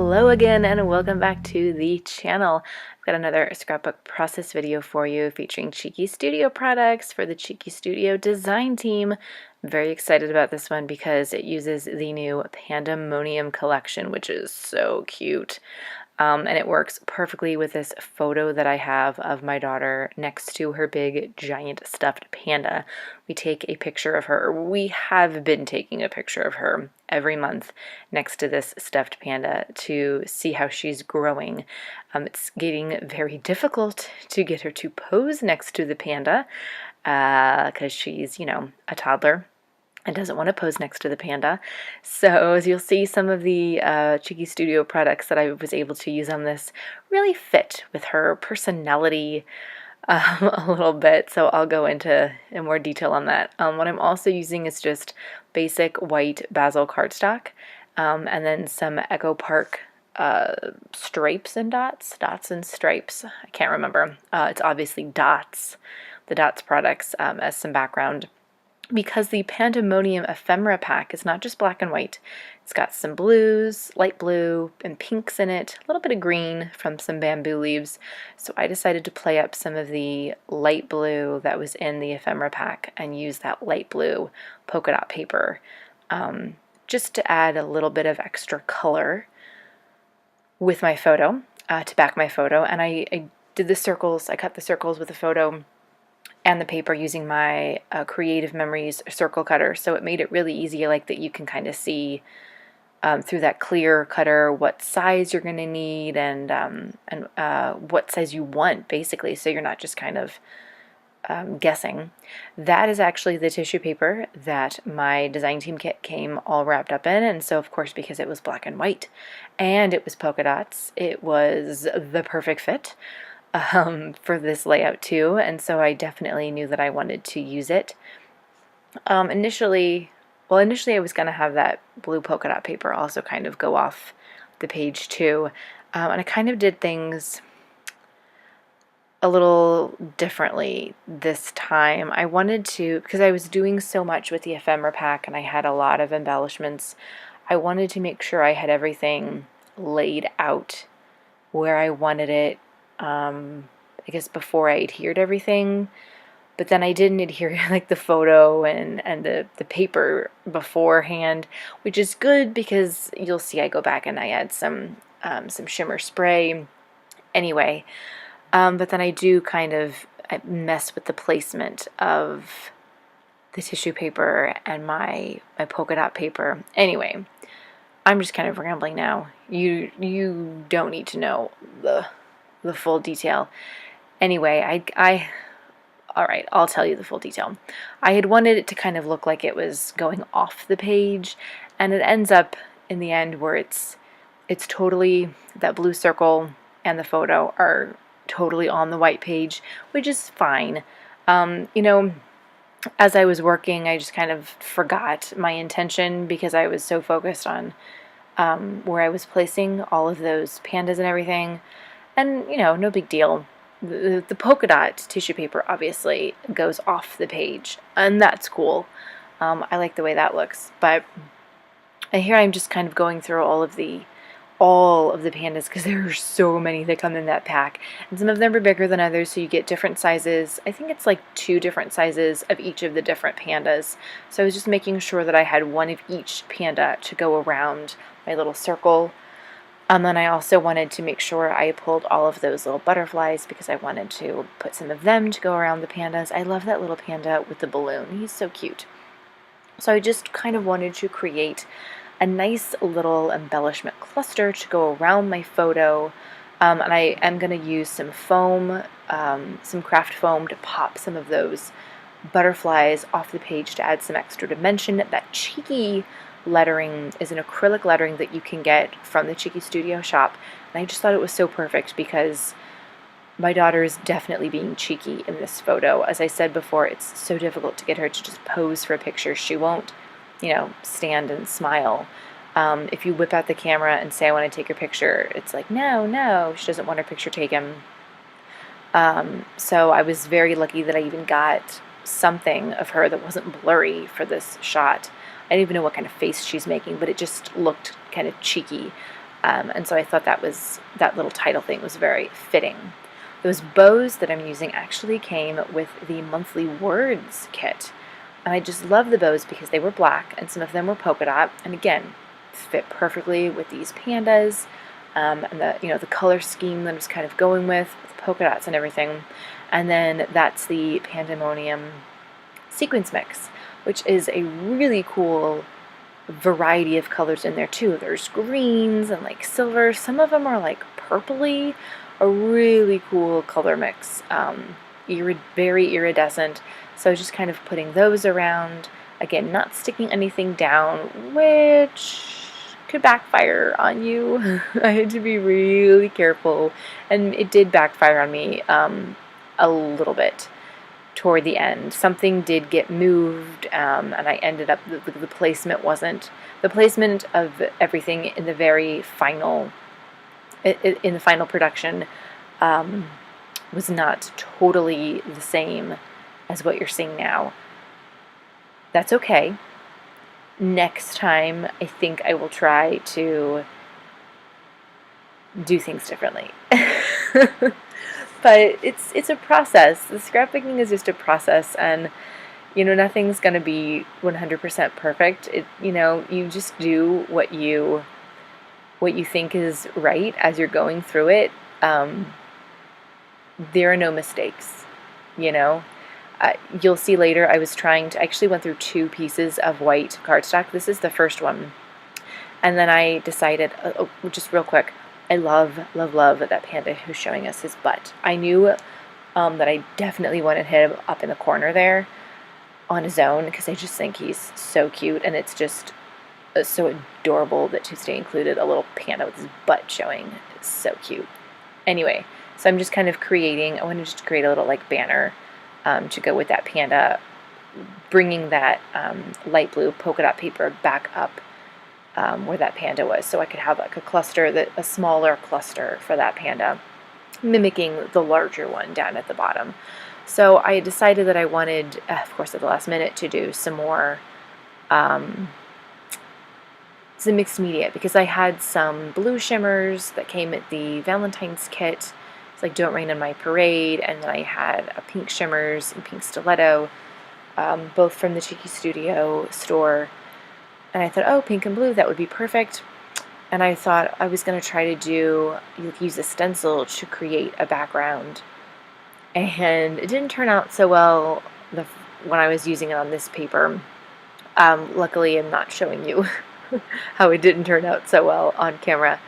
Hello again and welcome back to the channel. I've got another scrapbook process video for you featuring Cheeky Studio products for the Cheeky Studio design team. I'm very excited about this one because it uses the new Pandemonium collection, which is so cute. And it works perfectly with this photo that I have of my daughter next to her big giant stuffed panda. We take a picture of her. We have been taking a picture of her every month next to this stuffed panda to see how she's growing. It's getting very difficult to get her to pose next to the panda because she's, a toddler and doesn't want to pose next to the panda. So as you'll see, some of the Cheeky Studio products that I was able to use on this really fit with her personality a little bit. So I'll go into in more detail on that. What I'm also using is just basic white basil cardstock and then some Echo Park stripes and dots and stripes. I can't remember. It's obviously dots, the dots products as some background. Because the Pandemonium ephemera pack is not just black and white. It's got some blues, light blue, and pinks in it, a little bit of green from some bamboo leaves. So I decided to play up some of the light blue that was in the ephemera pack and use that light blue polka dot paper just to add a little bit of extra color with my photo, to back my photo. And I did the circles, I cut the circles with the photo and the paper using my Creative Memories circle cutter. So it made it really easy, like that you can kind of see through that clear cutter what size you're going to need and what size you want, basically, so you're not just kind of guessing. That is actually the tissue paper that my design team kit came all wrapped up in, and so of course, because it was black and white and it was polka dots, it was the perfect fit for this layout too, and so I definitely knew that I wanted to use it. Initially I was going to have that blue polka dot paper also kind of go off the page too, and I kind of did things a little differently this time. I wanted to, because I was doing so much with the ephemera pack and I had a lot of embellishments, I wanted to make sure I had everything laid out where I wanted it. I guess before I adhered everything, but then I didn't adhere like the photo and the paper beforehand, which is good because you'll see I go back and I add some shimmer spray anyway. But then I do kind of mess with the placement of the tissue paper and my polka dot paper. Anyway, I'm just kind of rambling now. You don't need to know the full detail. Anyway, all right, I'll tell you the full detail. I had wanted it to kind of look like it was going off the page, and it ends up in the end where it's totally, that blue circle and the photo are totally on the white page, which is fine. As I was working, I just kind of forgot my intention because I was so focused on where I was placing all of those pandas and everything. And, no big deal. The polka dot tissue paper obviously goes off the page, and that's cool. I like the way that looks. But here I'm just kind of going through all of the pandas because there are so many that come in that pack, and some of them are bigger than others, so you get different sizes. I think it's like 2 different sizes of each of the different pandas. So I was just making sure that I had one of each panda to go around my little circle. And then I also wanted to make sure I pulled all of those little butterflies because I wanted to put some of them to go around the pandas. I love that little panda with the balloon. He's so cute. So I just kind of wanted to create a nice little embellishment cluster to go around my photo. And I am going to use some foam, some craft foam to pop some of those butterflies off the page to add some extra dimension. That cheeky lettering is an acrylic lettering that you can get from the Cheeky Studio shop, and I just thought it was so perfect because my daughter is definitely being cheeky in this photo. As I said before, it's so difficult to get her to just pose for a picture. She won't, stand and smile. If you whip out the camera and say, I want to take your picture, it's like, no, she doesn't want her picture taken. So I was very lucky that I even got something of her that wasn't blurry for this shot. I don't even know what kind of face she's making, but it just looked kind of cheeky. And so I thought that little title thing was very fitting. Those bows that I'm using actually came with the monthly words kit. And I just love the bows because they were black and some of them were polka dot. And again, fit perfectly with these pandas, and the color scheme that I was kind of going with polka dots and everything. And then that's the Pandemonium sequence mix, which is a really cool variety of colors in there too. There's greens and like silver. Some of them are like purpley. A really cool color mix. Very iridescent. So just kind of putting those around. Again, not sticking anything down, which could backfire on you. I had to be really careful, and it did backfire on me a little bit toward the end. Something did get moved, and I ended up, the placement wasn't, the placement of everything in the very final, in the final production was not totally the same as what you're seeing now. That's okay. Next time, I think I will try to do things differently. But it's a process. The scrapbooking is just a process, and nothing's going to be 100% perfect. You just do what you think is right as you're going through it. There are no mistakes, You'll see later I actually went through 2 pieces of white cardstock. This is the first one. And then I decided, just real quick, I love, love, love that panda who's showing us his butt. I knew that I definitely wanted him up in the corner there on his own because I just think he's so cute, and it's just so adorable that Tuesday included a little panda with his butt showing. It's so cute. Anyway, so I'm just kind of I want to just create a little like banner to go with that panda, bringing that light blue polka dot paper back up where that panda was, so I could have like a smaller cluster for that panda, mimicking the larger one down at the bottom. So I decided that I wanted, of course at the last minute, to do some more some mixed media, because I had some blue shimmers that came at the Valentine's kit. It's like Don't Rain on My Parade, and then I had a pink shimmers and pink stiletto, both from the Cheeky Studio store. And I thought, oh, pink and blue, that would be perfect. And I thought I was going to try to use a stencil to create a background. And it didn't turn out so well when I was using it on this paper. Luckily, I'm not showing you how it didn't turn out so well on camera.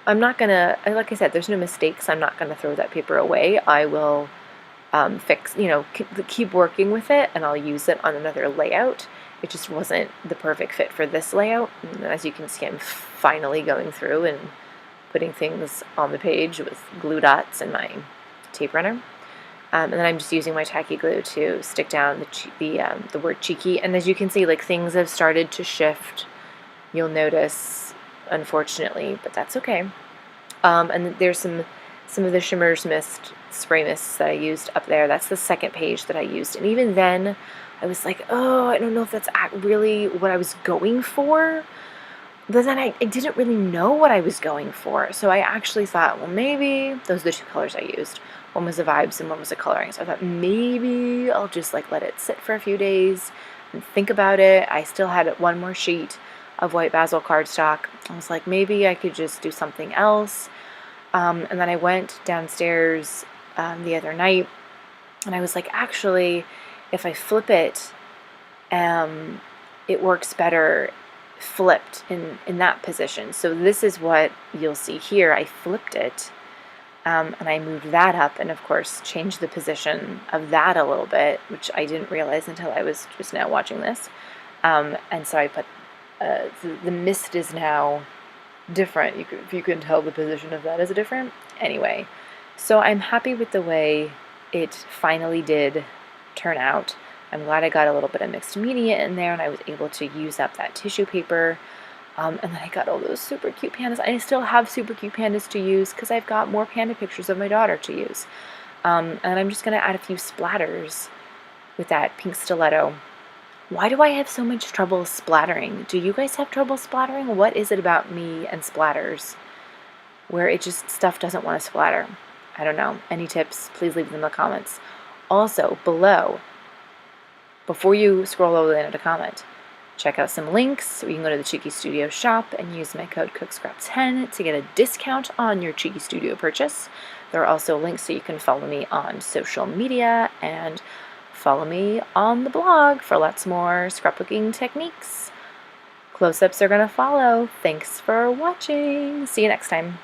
I'm not going to, like I said, there's no mistakes. I'm not going to throw that paper away. I will keep working with it, and I'll use it on another layout. It just wasn't the perfect fit for this layout. And as you can see, I'm finally going through and putting things on the page with glue dots and my tape runner. And then I'm just using my tacky glue to stick down the word cheeky. And as you can see, like, things have started to shift. You'll notice, unfortunately, but that's okay. And there's some of the Shimmers Mist spray mists that I used up there. That's the second page that I used. And even then, I was like, oh, I don't know if that's really what I was going for. But then I didn't really know what I was going for. So I actually thought, well, maybe those are the 2 colors I used. One was the vibes and one was the coloring. So I thought maybe I'll just like let it sit for a few days and think about it. I still had 1 more sheet of white basil cardstock. I was like, maybe I could just do something else. And then I went downstairs the other night, and I was like, actually, if I flip it, it works better flipped in that position. So this is what you'll see here. I flipped it, and I moved that up, and of course changed the position of that a little bit, which I didn't realize until I was just now watching this. And so I put the mist is now different. If you can tell, the position of that is different. Anyway, so I'm happy with the way it finally did turn out. I'm glad I got a little bit of mixed media in there, and I was able to use up that tissue paper. And then I got all those super cute pandas. I still have super cute pandas to use because I've got more panda pictures of my daughter to use. And I'm just going to add a few splatters with that pink stiletto. Why do I have so much trouble splattering? Do you guys have trouble splattering? What is it about me and splatters? where it just stuff doesn't want to splatter. I don't know. Any tips, please leave them in the comments. Also, below, before you scroll over the end of the comment, check out some links. You can go to the Cheeky Studio shop and use my code COOKSCRAP10 to get a discount on your Cheeky Studio purchase. There are also links so you can follow me on social media and follow me on the blog for lots more scrapbooking techniques. Close-ups are going to follow. Thanks for watching. See you next time.